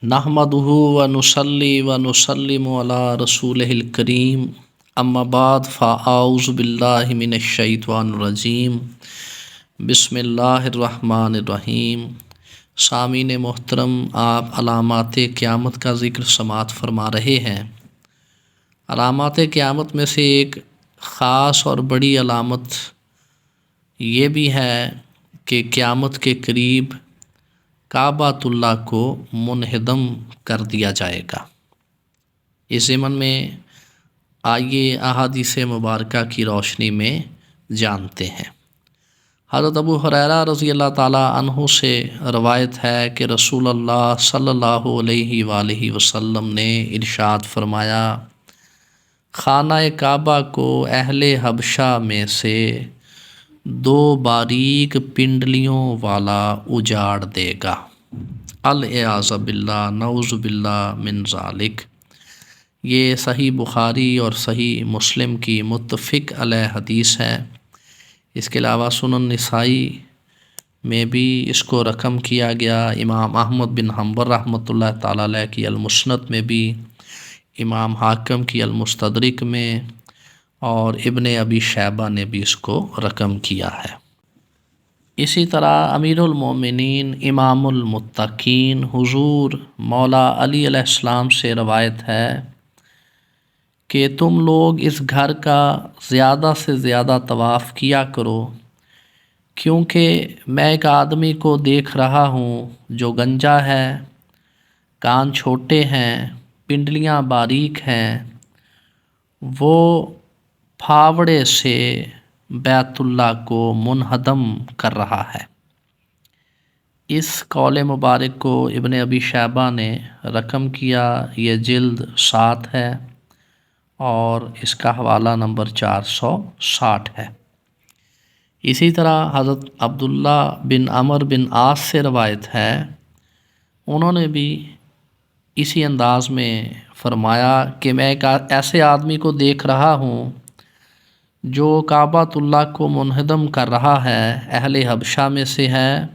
نحمدہ و نصلی و نسلم علی رسولہ الکریم اما بعد فاعوذ باللہ من الشیطان الرجیم بسم اللہ الرحمن الرحیم۔ سامعین محترم، آپ علامات قیامت کا ذکر سماعت فرما رہے ہیں۔ علامات قیامت میں سے ایک خاص اور بڑی علامت یہ بھی ہے کہ قیامت کے قریب کعبۃ اللہ کو منہدم کر دیا جائے گا۔ اس ضمن میں آئیے احادیث مبارکہ کی روشنی میں جانتے ہیں۔ حضرت ابو ہریرہ رضی اللہ تعالیٰ عنہ سے روایت ہے کہ رسول اللہ صلی اللہ علیہ وآلہ وسلم نے ارشاد فرمایا، خانہ کعبہ کو اہل حبشہ میں سے 2 باریک پنڈلیوں والا اجاڑ دے گا۔ العیاذ باللہ، نعوذ باللہ من ذالک۔ یہ صحیح بخاری اور صحیح مسلم کی متفق علیہ حدیث ہے۔ اس کے علاوہ سنن نسائی میں بھی اس کو رقم کیا گیا، امام احمد بن حنبل رحمۃ اللہ تعالیٰ علیہ کی المسند میں بھی، امام حاکم کی المستدرک میں، اور ابن ابی شیبہ نے بھی اس کو رقم کیا ہے۔ اسی طرح امیر المومنین امام المتقین حضور مولا علی علیہ السلام سے روایت ہے کہ تم لوگ اس گھر کا زیادہ سے زیادہ طواف کیا کرو، کیونکہ میں ایک آدمی کو دیکھ رہا ہوں جو گنجا ہے، کان چھوٹے ہیں، پنڈلیاں باریک ہیں، وہ پھاوڑے سے بیت اللہ کو منہدم کر رہا ہے۔ اس قول مبارک کو ابن ابی شیبہ نے رقم کیا، یہ جلد 7 ہے اور اس کا حوالہ نمبر 460 ہے۔ اسی طرح حضرت عبداللہ بن عمر بن عاص سے روایت ہے، انہوں نے بھی اسی انداز میں فرمایا کہ میں ایک ایسے آدمی کو دیکھ رہا ہوں جو کعبۃ اللہ کو منہدم کر رہا ہے، اہل حبشہ میں سے ہے،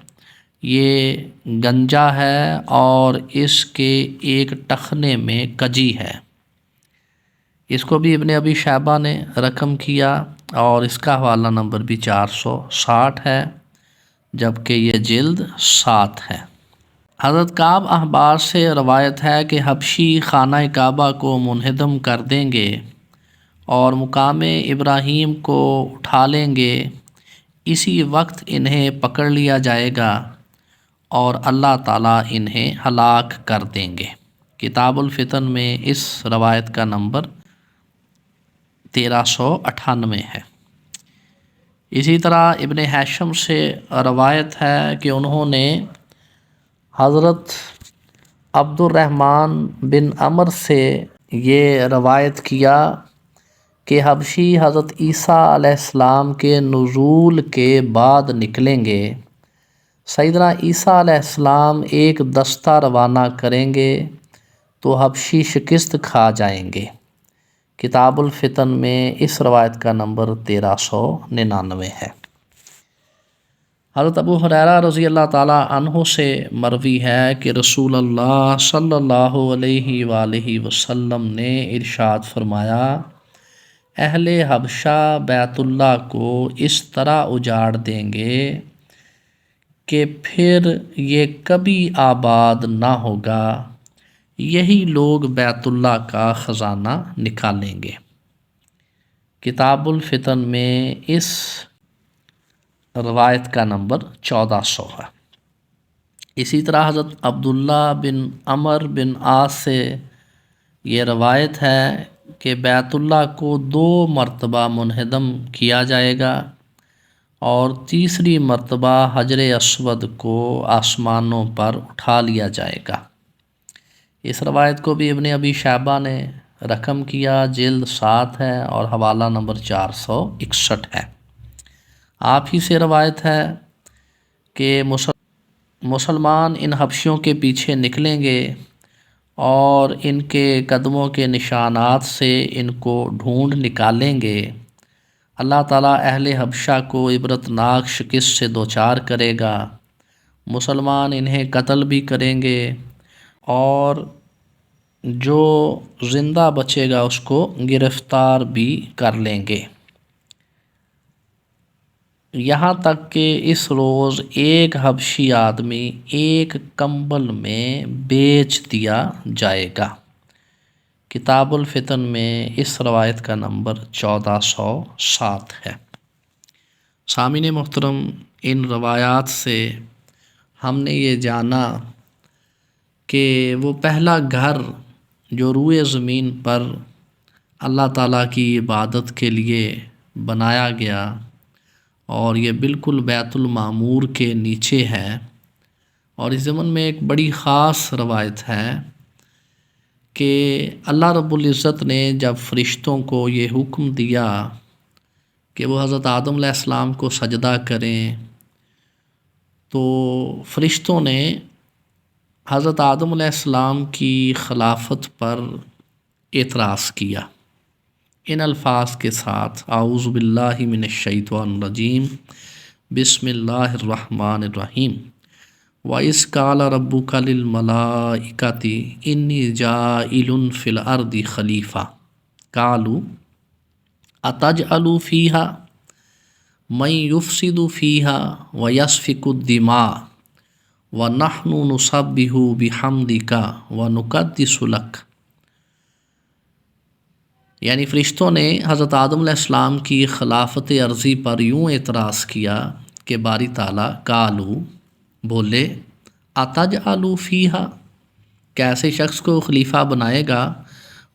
یہ گنجا ہے اور اس کے ایک ٹخنے میں کجی ہے۔ اس کو بھی ابن ابی شیبہ نے رقم کیا اور اس کا حوالہ نمبر بھی 460 ہے، جبکہ یہ جلد 7 ہے۔ حضرت کعب احبار سے روایت ہے کہ حبشی خانہ کعبہ کو منہدم کر دیں گے اور مقام ابراہیم کو اٹھا لیں گے، اسی وقت انہیں پکڑ لیا جائے گا اور اللہ تعالیٰ انہیں ہلاک کر دیں گے۔ کتاب الفتن میں اس روایت کا نمبر 1398 ہے۔ اسی طرح ابن ہیشم سے روایت ہے کہ انہوں نے حضرت عبد الرحمن بن عمر سے یہ روایت کیا کہ حبشی حضرت عیسیٰ علیہ السلام کے نزول کے بعد نکلیں گے، سیدنا عیسیٰ علیہ السلام ایک دستہ روانہ کریں گے تو حبشی شکست کھا جائیں گے۔ کتاب الفتن میں اس روایت کا نمبر 1399 ہے۔ حضرت ابو ہریرہ رضی اللہ تعالیٰ عنہ سے مروی ہے کہ رسول اللہ صلی اللہ علیہ وآلہ وسلم نے ارشاد فرمایا، اہل حبشہ بیت اللہ کو اس طرح اجاڑ دیں گے کہ پھر یہ کبھی آباد نہ ہوگا، یہی لوگ بیت اللہ کا خزانہ نکالیں گے۔ کتاب الفتن میں اس روایت کا نمبر 1400 ہے۔ اسی طرح حضرت عبداللہ بن عمر بن عاص سے یہ روایت ہے کہ بیت اللہ کو 2 مرتبہ منہدم کیا جائے گا اور تیسری مرتبہ حجر اسود کو آسمانوں پر اٹھا لیا جائے گا۔ اس روایت کو بھی ابن ابی شیبہ نے رقم کیا، جلد 7 ہے اور حوالہ نمبر 461 ہے۔ آپ ہی سے روایت ہے کہ مسلمان ان حبشیوں کے پیچھے نکلیں گے اور ان کے قدموں کے نشانات سے ان کو ڈھونڈ نکالیں گے۔ اللہ تعالیٰ اہل حبشہ کو عبرتناک شکست سے دوچار کرے گا، مسلمان انہیں قتل بھی کریں گے اور جو زندہ بچے گا اس کو گرفتار بھی کر لیں گے، یہاں تک کہ اس روز ایک حبشی آدمی ایک کمبل میں بیچ دیا جائے گا۔ کتاب الفتن میں اس روایت کا نمبر 1407 ہے۔ سامعین محترم، ان روایات سے ہم نے یہ جانا کہ وہ پہلا گھر جو روئے زمین پر اللہ تعالیٰ کی عبادت کے لیے بنایا گیا، اور یہ بالکل بیت المعمور کے نیچے ہے، اور اس ضمن میں ایک بڑی خاص روایت ہے کہ اللہ رب العزت نے جب فرشتوں کو یہ حکم دیا کہ وہ حضرت آدم علیہ السلام کو سجدہ کریں، تو فرشتوں نے حضرت آدم علیہ السلام کی خلافت پر اعتراض کیا ان الفاظ کے ساتھ: اعوذ باللہ من الشیطان الرجیم، بسم اللہ الرحمن الرحیم، وَإِذْ قَالَ رَبُّكَ لِلْمَلَائِكَةِ إِنِّي جَاعِلٌ فِي الْأَرْضِ خَلِيفَةً قَالُوا أَتَجْعَلُ فِيهَا مَن يُفْسِدُ فِيهَا وَيَسْفِكُ الدِّمَاءَ وَنَحْنُ نُسَبِّحُ بِحَمْدِكَ وَنُقَدِّسُ لَكَ۔ یعنی فرشتوں نے حضرت آدم علیہ السلام کی خلافت عرضی پر یوں اعتراض کیا کہ باری تعالیٰ قالو بولے، اتجعل فیہا، کیسے شخص کو خلیفہ بنائے گا،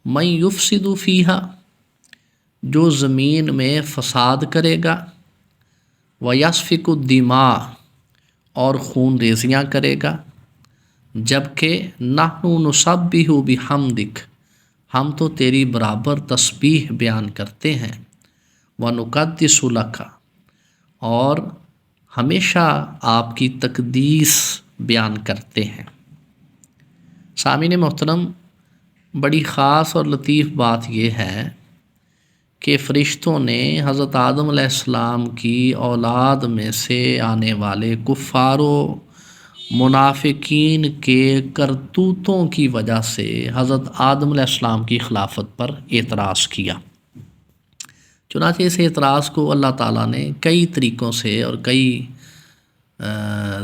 من یفسد فیہا، جو زمین میں فساد کرے گا، ویسفک الدماء، اور خون ریزیاں کرے گا، جبکہ نحن نسبح بحمدک، ہم تو تیری برابر تسبیح بیان کرتے ہیں، وَنُقَدِّسُ لَكَ، اور ہمیشہ آپ کی تقدیس بیان کرتے ہیں۔ سامعین محترم، بڑی خاص اور لطیف بات یہ ہے کہ فرشتوں نے حضرت آدم علیہ السلام کی اولاد میں سے آنے والے کفار و منافقین کے کرتوتوں کی وجہ سے حضرت آدم علیہ السلام کی خلافت پر اعتراض کیا۔ چنانچہ اس اعتراض کو اللہ تعالیٰ نے کئی طریقوں سے اور کئی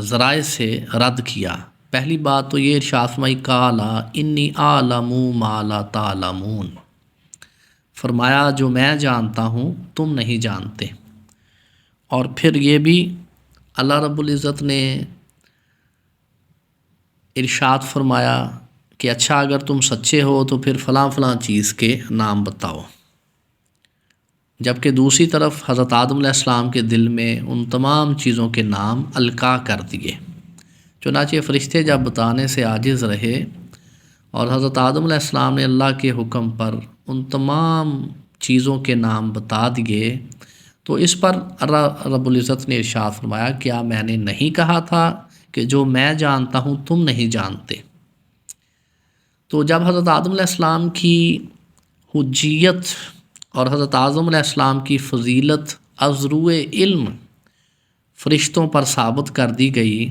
ذرائع سے رد کیا۔ پہلی بات تو یہ ارشاد فرمائی، قال انی اعلم ما لا تعلمون، فرمایا جو میں جانتا ہوں تم نہیں جانتے۔ اور پھر یہ بھی اللہ رب العزت نے ارشاد فرمایا کہ اچھا اگر تم سچے ہو تو پھر فلاں فلاں چیز کے نام بتاؤ، جبکہ دوسری طرف حضرت آدم علیہ السلام کے دل میں ان تمام چیزوں کے نام القاء کر دیے۔ چنانچہ فرشتے جب بتانے سے عاجز رہے اور حضرت آدم علیہ السلام نے اللہ کے حکم پر ان تمام چیزوں کے نام بتا دیے، تو اس پر اللہ رب العزت نے ارشاد فرمایا، کیا میں نے نہیں کہا تھا کہ جو میں جانتا ہوں تم نہیں جانتے؟ تو جب حضرت آدم علیہ السلام کی حجیت اور حضرت آدم علیہ السلام کی فضیلت از روئے علم فرشتوں پر ثابت کر دی گئی،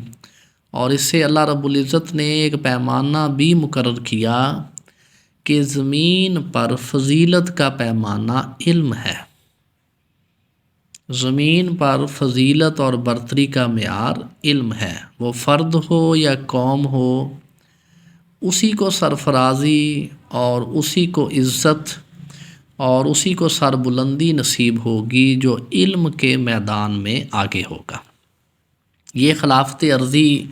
اور اس سے اللہ رب العزت نے ایک پیمانہ بھی مقرر کیا کہ زمین پر فضیلت کا پیمانہ علم ہے، زمین پر فضیلت اور برتری کا معیار علم ہے، وہ فرد ہو یا قوم ہو، اسی کو سرفرازی اور اسی کو عزت اور اسی کو سربلندی نصیب ہوگی جو علم کے میدان میں آگے ہوگا۔ یہ خلافت عرضی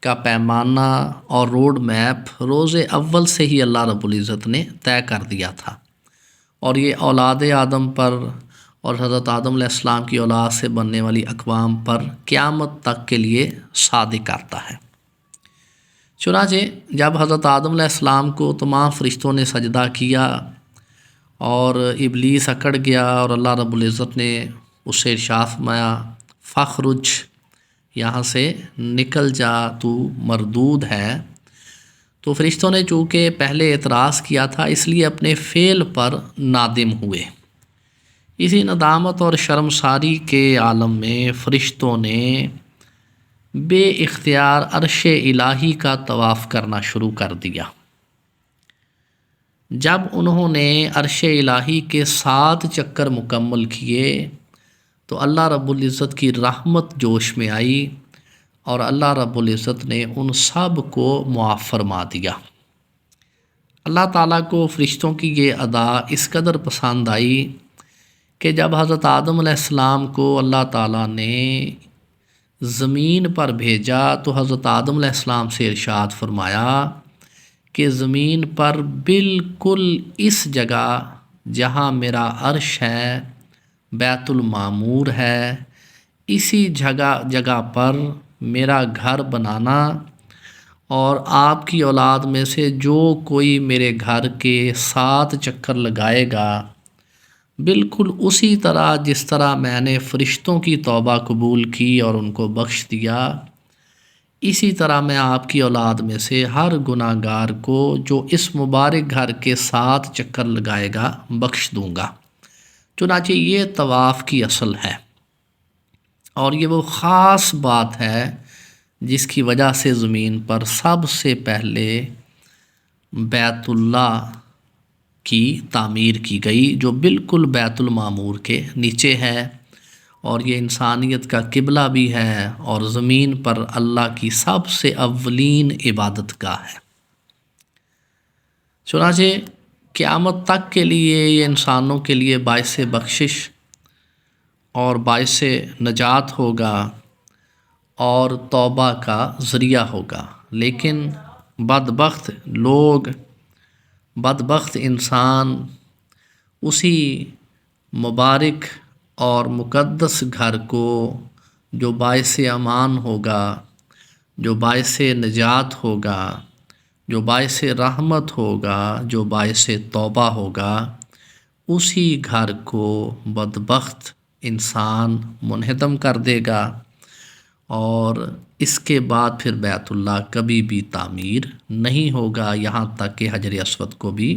کا پیمانہ اور روڈ میپ روز اول سے ہی اللہ رب العزت نے طے کر دیا تھا، اور یہ اولاد آدم پر اور حضرت آدم علیہ السلام کی اولاد سے بننے والی اقوام پر قیامت تک کے لیے صادق آتا ہے۔ چنانچہ جب حضرت آدم علیہ السلام کو تمام فرشتوں نے سجدہ کیا اور ابلیس اکڑ گیا، اور اللہ رب العزت نے اس سے ارشاد فرمایا، فخرج، یہاں سے نکل جا، تو مردود ہے، تو فرشتوں نے چونکہ پہلے اعتراض کیا تھا اس لیے اپنے فعل پر نادم ہوئے۔ اسی ندامت اور شرمساری کے عالم میں فرشتوں نے بے اختیار عرش الہی کا طواف کرنا شروع کر دیا۔ جب انہوں نے عرش الہی کے 7 چکر مکمل کیے تو اللہ رب العزت کی رحمت جوش میں آئی اور اللہ رب العزت نے ان سب کو معاف فرما دیا۔ اللہ تعالیٰ کو فرشتوں کی یہ ادا اس قدر پسند آئی کہ جب حضرت آدم علیہ السلام کو اللہ تعالیٰ نے زمین پر بھیجا تو حضرت آدم علیہ السلام سے ارشاد فرمایا کہ زمین پر بالکل اس جگہ جہاں میرا عرش ہے، بیت المعمور ہے، اسی جگہ پر میرا گھر بنانا، اور آپ کی اولاد میں سے جو کوئی میرے گھر کے 7 چکر لگائے گا بالکل اسی طرح جس طرح میں نے فرشتوں کی توبہ قبول کی اور ان کو بخش دیا، اسی طرح میں آپ کی اولاد میں سے ہر گناہ گار کو جو اس مبارک گھر کے 7 چکر لگائے گا بخش دوں گا۔ چنانچہ یہ طواف کی اصل ہے، اور یہ وہ خاص بات ہے جس کی وجہ سے زمین پر سب سے پہلے بیت اللہ کی تعمیر کی گئی، جو بالکل بیت المعمور کے نیچے ہے، اور یہ انسانیت کا قبلہ بھی ہے اور زمین پر اللہ کی سب سے اولین عبادت گاہ ہے۔ چنانچہ قیامت تک کے لیے یہ انسانوں کے لیے باعث بخشش اور باعث نجات ہوگا اور توبہ کا ذریعہ ہوگا، لیکن بدبخت لوگ، بدبخت انسان اسی مبارک اور مقدس گھر کو جو باعث امان ہوگا، جو باعث نجات ہوگا، جو باعث رحمت ہوگا، جو باعث توبہ ہوگا، اسی گھر کو بدبخت انسان منہدم کر دے گا، اور اس کے بعد پھر بیت اللہ کبھی بھی تعمیر نہیں ہوگا، یہاں تک کہ حجر اسود کو بھی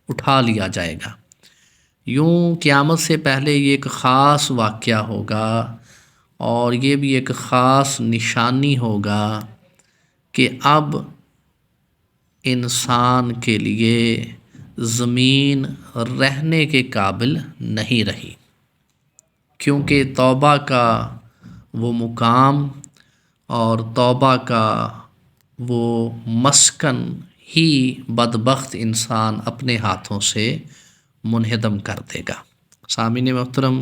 اٹھا لیا جائے گا۔ یوں قیامت سے پہلے یہ ایک خاص واقعہ ہوگا، اور یہ بھی ایک خاص نشانی ہوگا کہ اب انسان کے لیے زمین رہنے کے قابل نہیں رہی، کیونکہ توبہ کا وہ مقام اور توبہ کا وہ مسکن ہی بدبخت انسان اپنے ہاتھوں سے منہدم کر دے گا۔ سامعین محترم،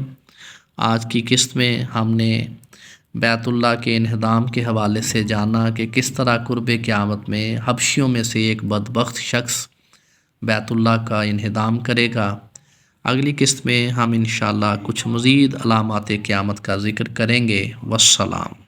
آج کی قسط میں ہم نے بیت اللہ کے انہدام کے حوالے سے جانا کہ کس طرح قرب قیامت میں حبشیوں میں سے ایک بدبخت شخص بیت اللہ کا انہدام کرے گا۔ اگلی قسط میں ہم انشاءاللہ کچھ مزید علامات قیامت کا ذکر کریں گے۔ والسلام۔